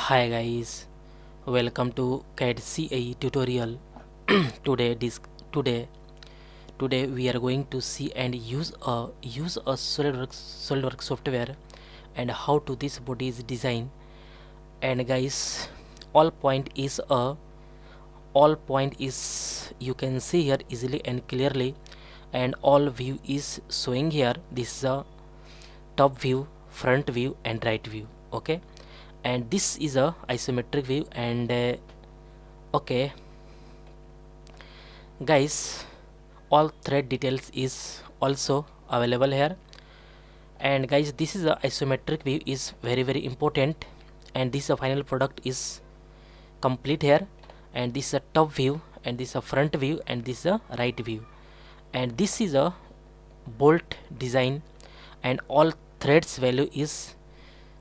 Hi guys, welcome to CAD CA tutorial. today this today today we are going to see and use a Solidworks software and how to this body is designed. And guys, all point is you can see here easily and clearly, and all view is showing here. This is a top view, front view and right view. Okay, and this is a isometric view. And okay guys, all thread details is also available here. And guys, this is a isometric view is very important, and this is a final product is complete here. And this is a top view, and this is a front view, and this is a right view. And this is a bolt design, and all threads value is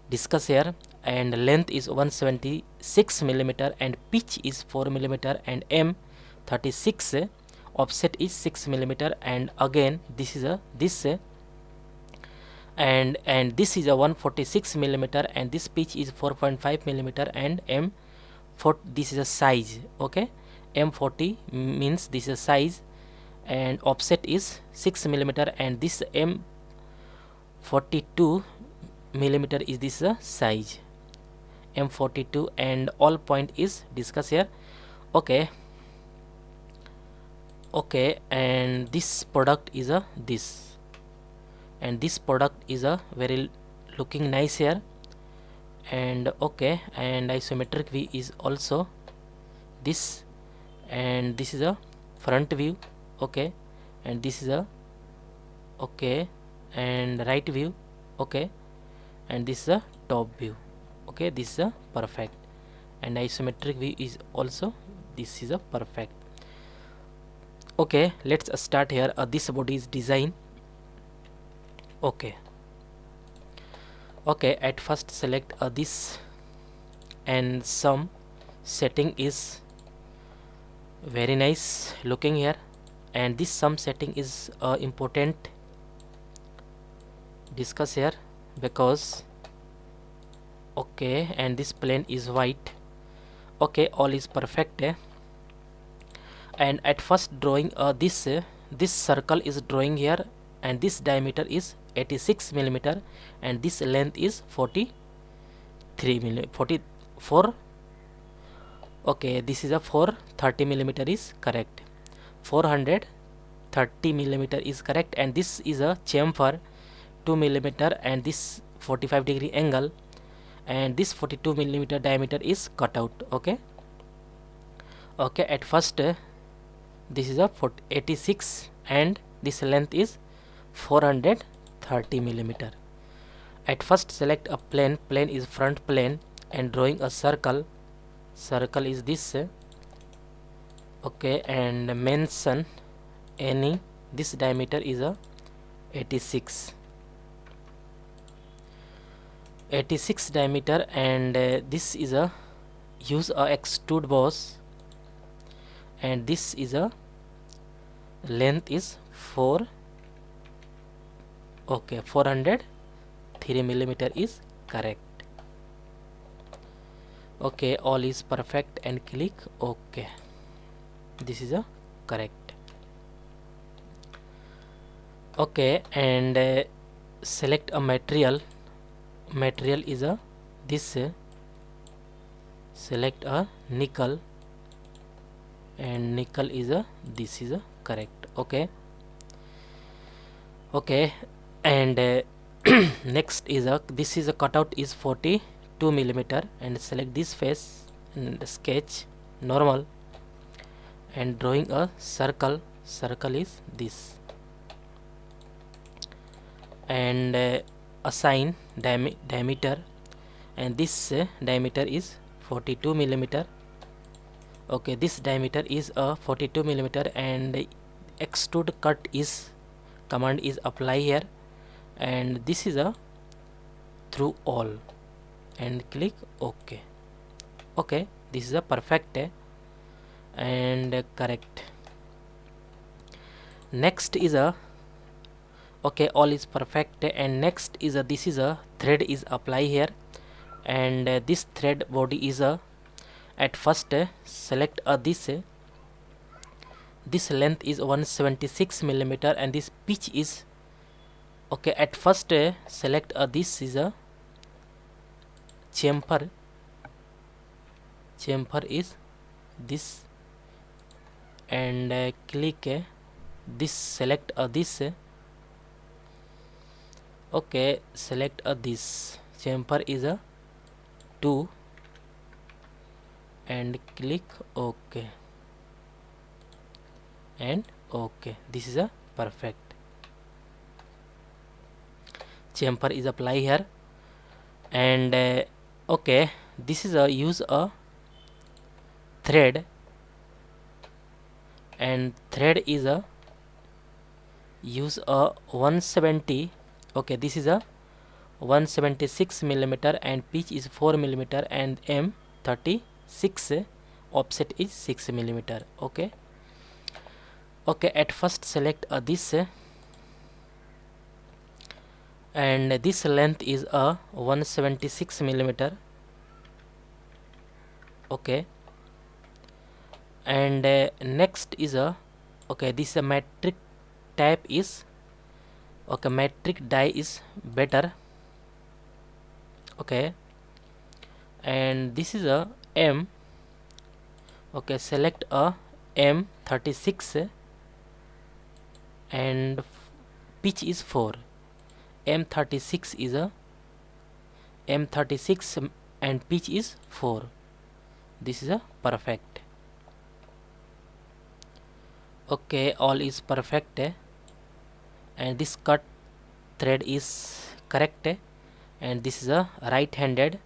discussed here. And length is 176 millimeter, and pitch is 4 millimeter, and M36, offset is 6 millimeter. And again this is a and this is a 146 millimeter, and this pitch is 4.5 millimeter, and this is a size. Okay, M40 means this is a size, and offset is 6 millimeter, and this M42 millimeter is this size, M42. And all point is discussed here. Okay, and this product is a this, and this product is a very looking nice here. And okay, and isometric view is also this, and this is a front view. Okay, and this is a okay, and right view. Okay, and this is a top view. Okay, this is a perfect, and isometric view is also this is a perfect. Okay, let's start here. This body is design. Okay, at first select this, and some setting is very nice looking here. And this some setting is important discuss here, because okay, and this plane is white. Okay, all is perfect. And at first drawing this circle is drawing here, and this diameter is 86 millimeter, and this length is 44. Okay, this is a 430 millimeter is correct, 430 millimeter is correct. And this is a chamfer 2 millimeter, and this 45-degree angle, and this 42 millimeter diameter is cut out. Okay, at first this is a 86, and this length is 430 millimeter. At first select a plane is front plane, and drawing a circle is this. Okay, and mention any, this diameter is a 86 diameter. And this is a use a extrude boss, and this is a length is 403 millimeter is correct. Okay, all is perfect, and click OK. This is a correct. Okay, and select a material is a this, select a nickel, and nickel is a this is a correct. Okay, and next is a this is a cutout is 42 millimeter, and select this face and sketch normal, and drawing a circle is this, and assign diameter, and this diameter is 42 millimeter. Okay, this diameter is a 42 millimeter, and extrude cut is command is apply here, and this is a through all, and click OK. Okay, this is a perfect and correct. Next is a okay, all is perfect. And next is a this is a thread is apply here, and this thread body is at first select this length is 176 millimeter and this pitch is okay. At first select this is a chamfer is this, and click this, select this okay, select this chamfer is a 2 and click OK, and OK. This is a perfect chamfer is apply here, and okay, this is a use a thread, and thread is a use a 170. Okay, this is a 176 millimeter and pitch is 4 millimeter and M36 offset is 6 millimeter. Okay, at first select this and this length is a 176 millimeter. Okay, and next is a okay, this is a metric type is okay, metric die is better. Okay, and this is a M. Okay, select a M36 and pitch is 4. M36 is a M36 and pitch is 4. This is a perfect. Okay, all is perfect and this cut thread is correct and this is a right handed,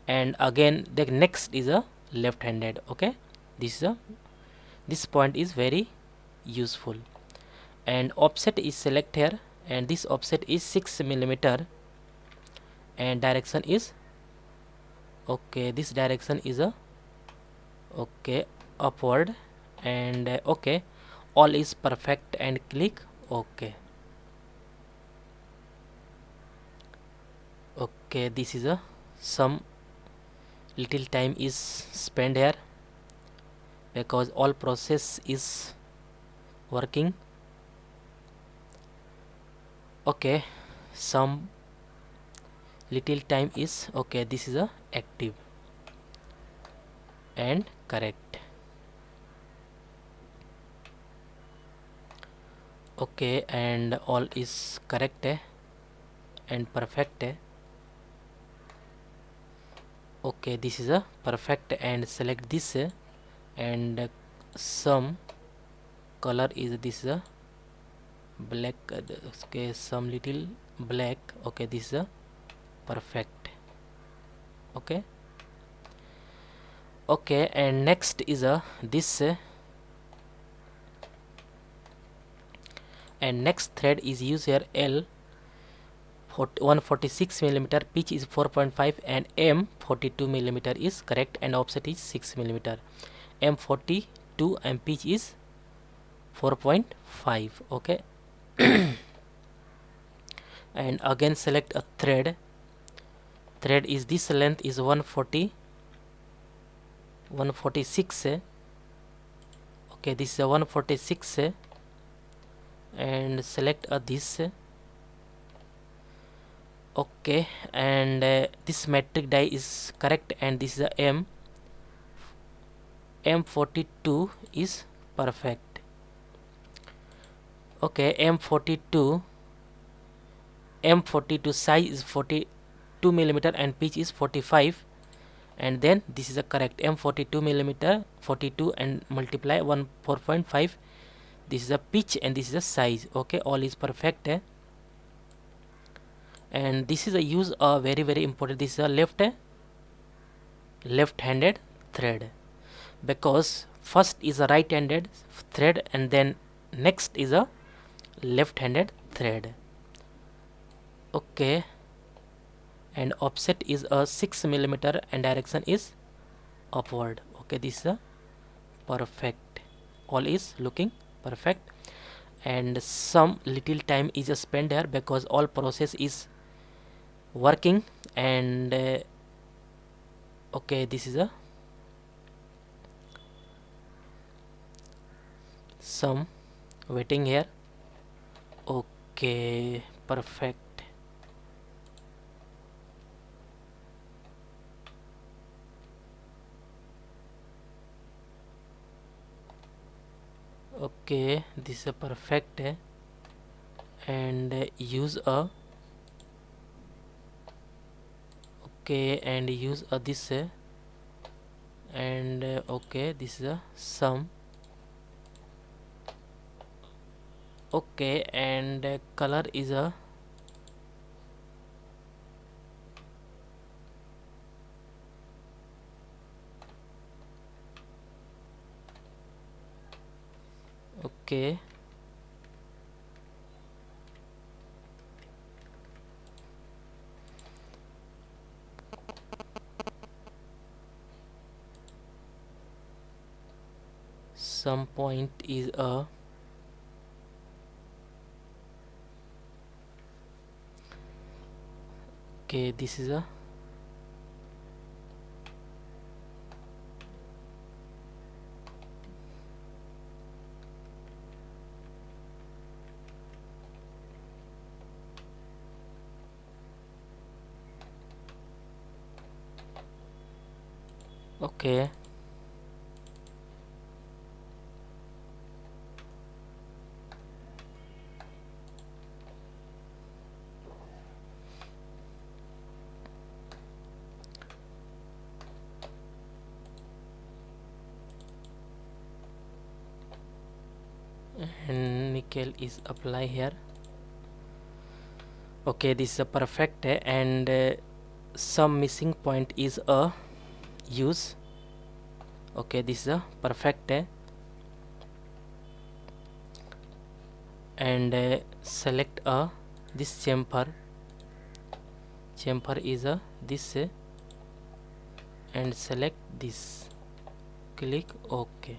and again the next is a left handed. Okay, this point is very useful, and offset is select here, and this offset is 6 millimeter and direction is okay, this direction is a okay, upward, and okay, all is perfect and click OK. Okay, this is a some little time is spent here because all process is working. Okay, some little time is okay, this is a active and correct. Okay, and all is correct and perfect. Okay, this is a perfect, and select this and some color is this is a black. Okay, some little black. Okay, this is a perfect. Okay, and next is a this and next thread is use here L 146 millimeter, pitch is 4.5 and M42 millimeter is correct, and offset is 6 millimeter. M42 and pitch is 4.5. okay. And again select a thread is this length is 146 okay, this is a 146 and select this okay, and this metric die is correct, and this is a M42 is perfect. Okay, M42 size is 42 millimeter and pitch is 45, and then this is a correct M42 millimeter 42 and multiply 4.5. This is a pitch and this is a size. Okay, all is perfect and this is a use a very important. This is a left-handed thread because first is a right-handed thread and then next is a left-handed thread. Okay, and offset is a 6 millimeter and direction is upward. Okay, this is a perfect. All is looking perfect, and some little time is spent here because all process is working, and Okay, this is a some waiting here. Okay, perfect. Okay, this is a perfect and use a okay and use a this and okay, this is a sum. Okay, and color is a okay. Some point is a okay, this is a okay. And nickel is apply here. Okay, this is a perfect and some missing point is a use. Okay, this is a perfect and select a this chamfer is a this and select this, click OK.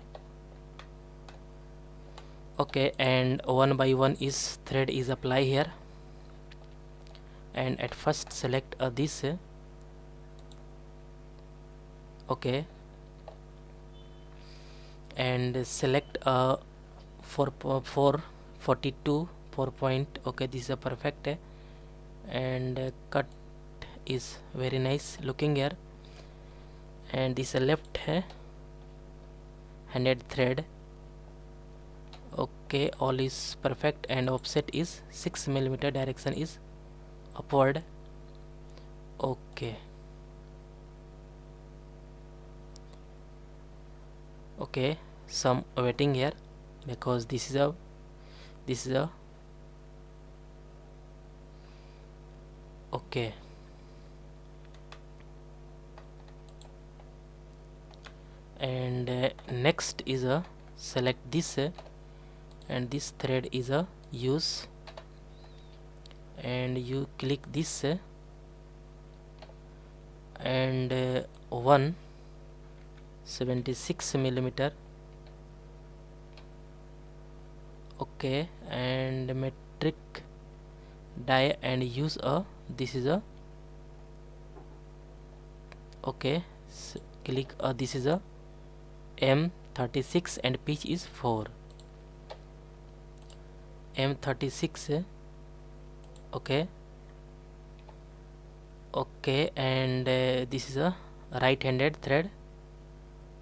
Okay, and one by one is thread is apply here, and at first select this okay, and select 442 4 point. Okay, this is a perfect and cut is very nice looking here, and this is a left handed thread. Okay, all is perfect and offset is 6 mm, direction is upward. Okay, okay, some waiting here because this is a okay, and next is a select this and this thread is a use, and you click this and 176 mm. Okay, and metric die and use a this is a okay, click this is a M36 and pitch is 4, M36 okay, okay, and this is a right handed thread,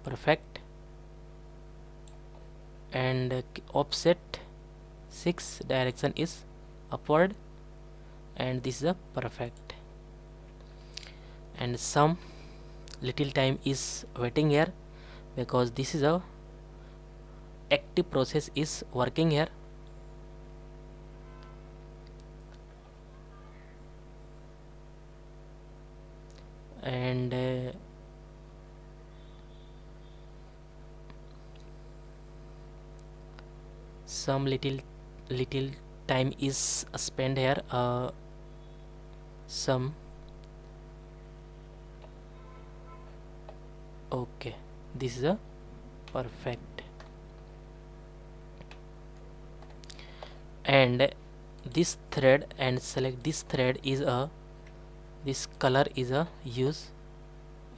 perfect, and offset 6, direction is upward, and this is a perfect, and some little time is waiting here because this is a active process is working here, and some little time is spent here, some okay, this is a perfect, and this thread and select this thread is a this color is a use,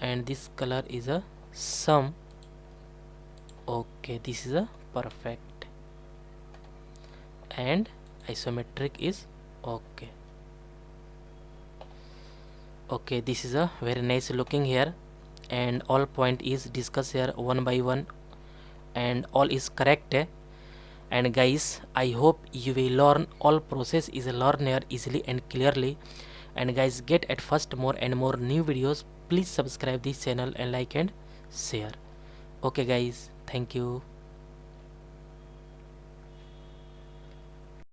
and this color is a some. Okay, this is a perfect, and isometric is okay. Okay, this is a very nice looking here, and all point is discussed here one by one, and all is correct. And guys, I hope you will learn all process is learn here easily and clearly. And guys, get at first more and more new videos. Please subscribe this channel and like and share. Okay guys, thank you.